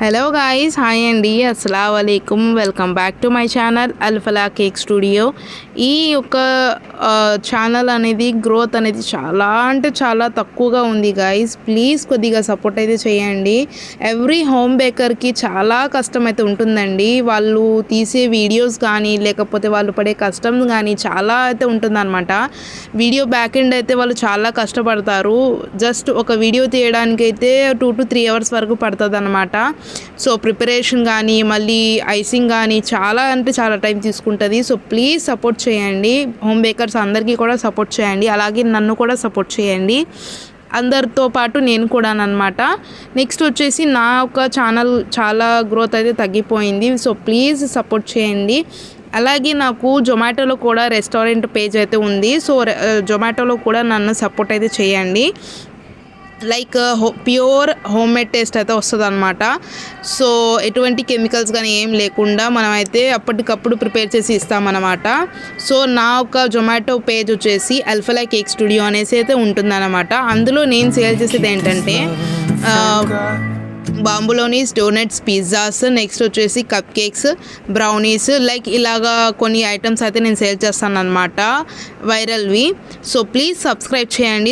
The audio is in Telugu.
హలో గాయ్స్, హాయ్ అండి, అస్సలాము అలైకుమ్. Welcome back to my channel Alfalah cake studio. ఈ యొక్క ఛానల్ అనేది గ్రోత్ అనేది చాలా అంటే చాలా తక్కువగా ఉంది గాయ్స్. ప్లీజ్ కొద్దిగా సపోర్ట్ అయితే చేయండి. ఎవ్రీ హోమ్ బేకర్కి చాలా కష్టం అయితే ఉంటుందండి. వాళ్ళు తీసే వీడియోస్ కానీ లేకపోతే వాళ్ళు పడే కష్టం కానీ చాలా అయితే ఉంటుందన్నమాట. వీడియో బ్యాక్ ఎండ్ అయితే వాళ్ళు చాలా కష్టపడతారు. జస్ట్ ఒక వీడియో తీయడానికి అయితే 2 to 3 hours వరకు పడుతుంది అనమాట. సో ప్రిపరేషన్ కానీ మళ్ళీ ఐసింగ్ కానీ చాలా అంటే చాలా టైం తీసుకుంటుంది. సో ప్లీజ్ సపోర్ట్ చేయండి. హోమ్ బేకర్స్ అందరికీ కూడా సపోర్ట్ చేయండి. అలాగే నన్ను కూడా సపోర్ట్ చేయండి. అందరితో పాటు నేను కూడా అనమాట. నెక్స్ట్ వచ్చేసి నా ఒక ఛానల్ చాలా గ్రోత్ అయితే తగ్గిపోయింది. సో ప్లీజ్ సపోర్ట్ చేయండి. అలాగే నాకు జొమాటోలో కూడా రెస్టారెంట్ పేజ్ అయితే ఉంది. సో జొమాటోలో కూడా నన్ను సపోర్ట్ అయితే చేయండి. Like pure home made taste అయితే వస్తుంది అనమాట. సో ఎటువంటి కెమికల్స్ కానీ ఏం లేకుండా మనమైతే అప్పటికప్పుడు ప్రిపేర్ చేసి ఇస్తామన్నమాట. సో నా ఒక జొమాటో పేజ్ వచ్చేసి అల్ఫలా కేక్ స్టూడియో అనేసి అయితే ఉంటుందన్నమాట. అందులో నేను సేల్ చేసేది ఏంటంటే బాంబులోనీస్, డోనట్స్, పిజ్జాస్, నెక్స్ట్ వచ్చేసి కప్ కేక్స్, బ్రౌనీస్, లైక్ ఇలాగా కొన్ని ఐటమ్స్ అయితే నేను సేల్ చేస్తాను అనమాట, వైరల్వి. సో ప్లీజ్ సబ్స్క్రైబ్ చేయండి.